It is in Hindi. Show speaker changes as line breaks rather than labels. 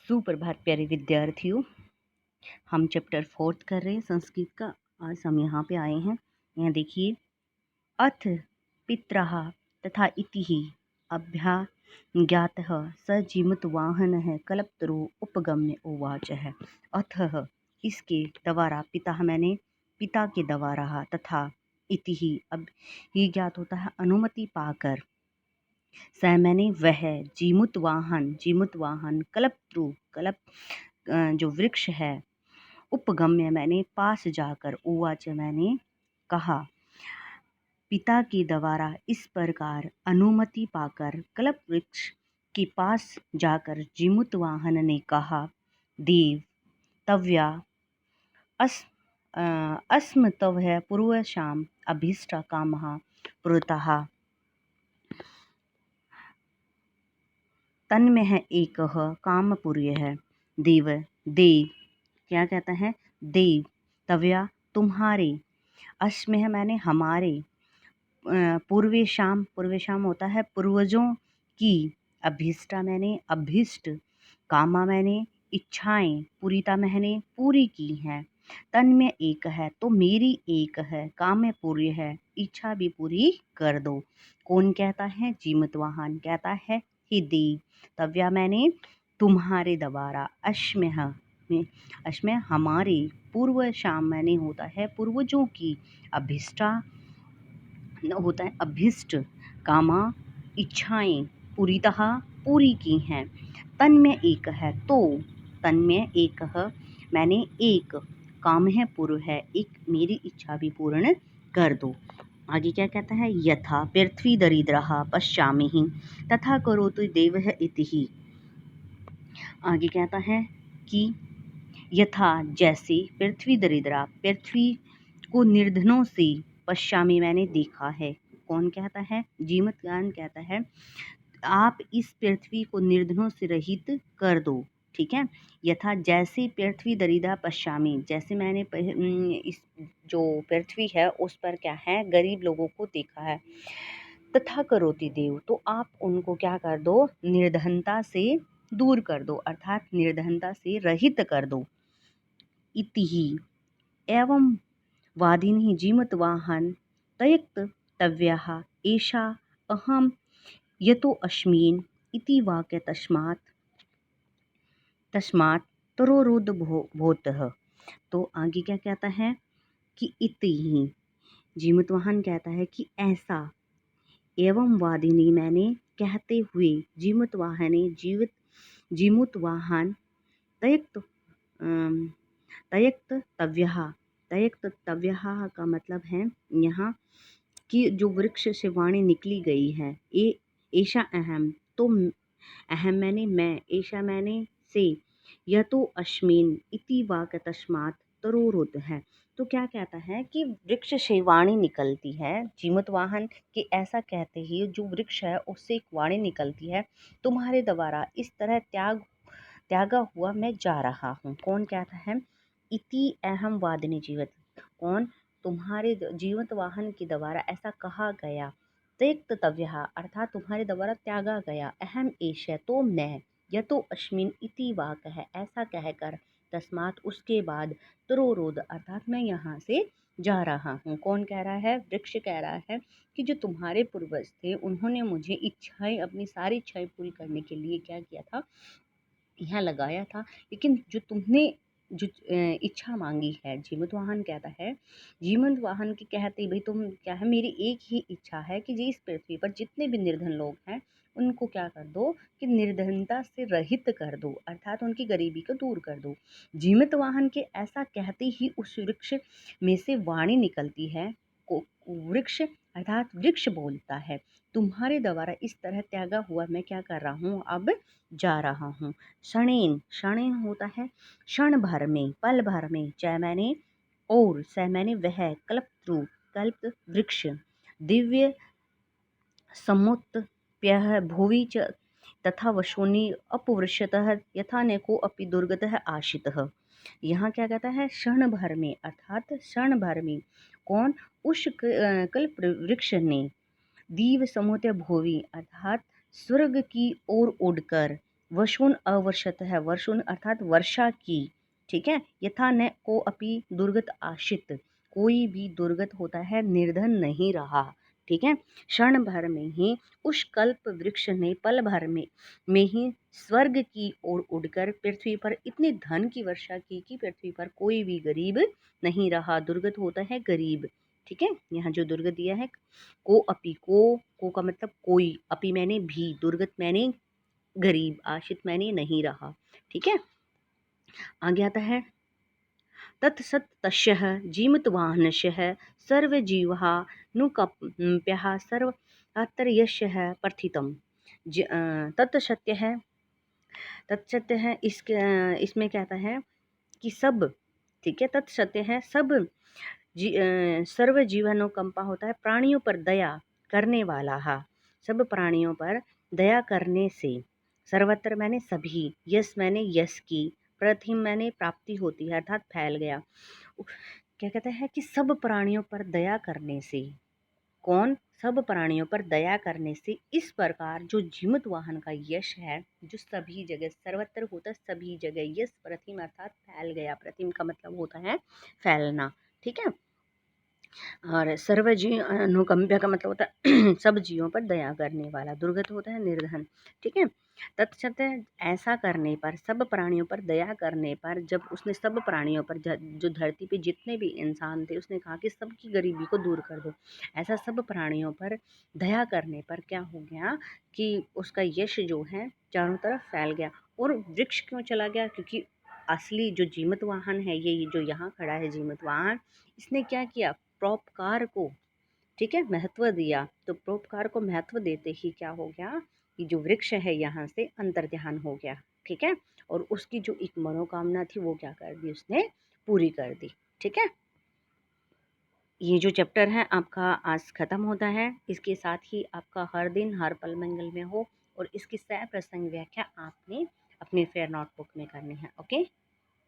सुप्रभात प्यारे विद्यार्थियों। हम चैप्टर 4 कर रहे हैं संस्कृत का। आज हम यहाँ पे आए हैं। यहाँ देखिए, अथ पित्रः तथा इति अभ्याज्ञातः स जीमूतवाहनः कल्पतरु उपगम्य उवाच है। अथः इसके द्वारा, पिता मैंने पिता के द्वारा, तथा इति अब ये ज्ञात होता है अनुमति पाकर, स मैंने वह, जीमूतवाहन कल्पतरु कल्प जो वृक्ष है, उपगम्य मैंने पास जाकर, उवाच मैंने कहा, पिता के द्वारा इस प्रकार अनुमति पाकर कल्प वृक्ष के पास जाकर जीमूतवाहन ने कहा, देव तव्या अस्म तव पूर्वशाम अभीष्ट कामः पुरतः तन्मय एकः कामपुर्यः। देव देव क्या कहता है, देव तव्या तुम्हारे, अस्मय मैंने हमारे, पूर्वेशाम पूर्वेशाम होता है पूर्वजों की, अभीष्टा मैंने अभीष्ट, कामा मैंने इच्छाएं, पूरिता मैंने पूरी की हैं, तन्मय एक है तो मेरी एक है, काम्य पूर्य है इच्छा भी पूरी कर दो। कौन कहता है, जीमूतवाहन कहता है, हे देव तव्या मैंने तुम्हारे द्वारा, अश्मय हमारे, पूर्व शाम मैंने होता है पूर्वजों की, अभिष्टा होता है अभिष्ट, कामा इच्छाएं पूरीतः पूरी की हैं, तन्मय एक है तो, तन्मय एक मैंने एक, काम है पूर्व है एक, मेरी इच्छा भी पूर्ण कर दो। आगे क्या कहता है, यथा पृथ्वी दरिद्रः पश्यामि तथा करोतु देवः इति। आगे कहता है कि यथा जैसे, पृथ्वी दरिद्रा पृथ्वी को निर्धनों से, पश्यामी मैंने देखा है। कौन कहता है, जीमूतवाहन कहता है, आप इस पृथ्वी को निर्धनों से रहित कर दो। ठीक है, यथा जैसे पृथ्वी दरिद्रा पश्यामी, जैसे मैंने इस जो पृथ्वी है उस पर क्या है, गरीब लोगों को देखा है। तथा करोति देव, तो आप उनको क्या कर दो, निर्धनता से दूर कर दो, अर्थात निर्धनता से रहित कर दो। इति एवं वादिनी जीमूतवाहन तयक्त तव्यः एषा अहम यतो अस्मिन् इति वाक्य तस्मात् तरोरुद भूतः। तो आगे क्या कहता है कि इति ही, जीमूतवाहन कहता है कि ऐसा, एवं वादिनी मैंने कहते हुए, जीमूतवाहन तयक्त तयक्त तव्यः का मतलब है यहाँ कि जो वृक्ष से वाणी निकली गई है, ऐशा अहम तो, अहम मैंने मैं, ऐशा मैंने से, यह तो अश्मीन इति वाक्य तस्मात् तरोरुद है। तो क्या कहता है कि वृक्ष से वाणी निकलती है, जीमूतवाहन कि ऐसा कहते ही जो वृक्ष है उससे एक वाणी निकलती है, तुम्हारे द्वारा इस तरह त्यागा हुआ मैं जा रहा हूँ। कौन कहता है, इति अहम वादिनी जीवित, कौन, तुम्हारे जीमूतवाहन के द्वारा ऐसा कहा गया, त्यक्त तव्यः अर्थात तुम्हारे द्वारा त्यागा गया, अहम एष तो मैं, यतो अस्मिन् इति वाक्य है ऐसा कहकर, तस्मात् उसके बाद, तरोरोध अर्थात मैं यहाँ से जा रहा हूँ। कौन कह रहा है, वृक्ष कह रहा है कि जो तुम्हारे पूर्वज थे उन्होंने मुझे इच्छाएं, अपनी सारी इच्छाएं पूरी करने के लिए क्या किया था, यहाँ लगाया था, लेकिन जो तुमने जो इच्छा मांगी है, जीमूतवाहन कहता है, जीमूतवाहन के कहते भाई तुम क्या है, मेरी एक ही इच्छा है कि जी इस पृथ्वी पर जितने भी निर्धन लोग हैं उनको क्या कर दो, कि निर्धनता से रहित कर दो, अर्थात उनकी गरीबी को दूर कर दो। जीमूतवाहन के ऐसा कहते ही उस वृक्ष में से वाणी निकलती है, वृक्ष अर्थात वृक्ष बोलता है, तुम्हारे द्वारा इस तरह त्यागा हुआ मैं क्या कर रहा हूँ, अब जा रहा हूँ। क्षणेन होता है क्षण भर में, पल भर में, च मैंने और, स मैंने वह, कल्प वृक्ष, दिव्य समुत्प्यः भुवि च तथा वशोनि अपवृषतः यथा नेको अपि दुर्गतः आशितः। यहाँ क्या कहता है, क्षण भर में अर्थात क्षण भर में, कौन, उस कल्प वृक्ष ने, दीव समुद्र भूवि अर्थात स्वर्ग की ओर उड़कर, वशुन अवर्षत है, वशुन अर्थात वर्षा की, ठीक है। यथा न को अपि दुर्गत आशित, कोई भी दुर्गत होता है निर्धन नहीं रहा, ठीक है। क्षण भर में ही उस कल्प वृक्ष ने पल भर में ही स्वर्ग की ओर उड़कर पृथ्वी पर इतने धन की वर्षा की कि पृथ्वी पर कोई भी गरीब नहीं रहा। दुर्गत होता है गरीब, ठीक है। यहाँ जो दुर्गत दिया है, को अपि, को का मतलब कोई, अपि मैंने भी, दुर्गत मैंने गरीब, आशित मैंने नहीं रहा, ठीक है। आगे आता है तत्सत तस्यः जीमतवाहनस्यः सर्वजीवः नुकम्प्यः सर्वत्र यस्यः प्रथितम्। तत्सत्य है, तत्सत्य है, इसमें कहता है कि सब, ठीक है, तत्सत्य है, सब सर्व जीवानुकंपा होता है प्राणियों पर दया करने वाला है, सब प्राणियों पर दया करने से, सर्वत्र मैंने सभी, यस मैंने यस की, प्रथिम मैंने प्राप्ति होती है अर्थात फैल गया। क्या कहते हैं कि सब प्राणियों पर दया करने से, कौन, सब प्राणियों पर दया करने से इस प्रकार जो जीमत वाहन का यश है, जो सभी जगह सर्वत्र होता है, सभी जगह, यश प्रतिम अर्थात फैल गया, प्रतिम का मतलब होता है फैलना, ठीक है। और सर्वजीव अनुकंप्य का मतलब होता है सब जीवों पर दया करने वाला, दुर्गत होता है निर्धन, ठीक है। तत्सत ऐसा करने पर, सब प्राणियों पर दया करने पर, जब उसने सब प्राणियों पर, जो धरती पे जितने भी इंसान थे, उसने कहा कि सबकी गरीबी को दूर कर दो, ऐसा सब प्राणियों पर दया करने पर क्या हो गया कि उसका यश जो है चारों तरफ फैल गया। और वृक्ष क्यों चला गया, क्योंकि असली जो जीमत वाहन है, ये जो यहाँ खड़ा है जीमत वाहन, इसने क्या किया, परोपकार को, ठीक है, महत्व दिया। तो परोपकार को महत्व देते ही क्या हो गया कि जो वृक्ष है यहाँ से अंतर्ध्यान हो गया, ठीक है। और उसकी जो एक मनोकामना थी वो क्या कर दी, उसने पूरी कर दी, ठीक है। ये जो चैप्टर है आपका आज खत्म होता है। इसके साथ ही आपका हर दिन हर पल मंगल में हो, और इसकी सह प्रसंग व्याख्या आपने अपने फेयर नोटबुक में करनी है। ओके।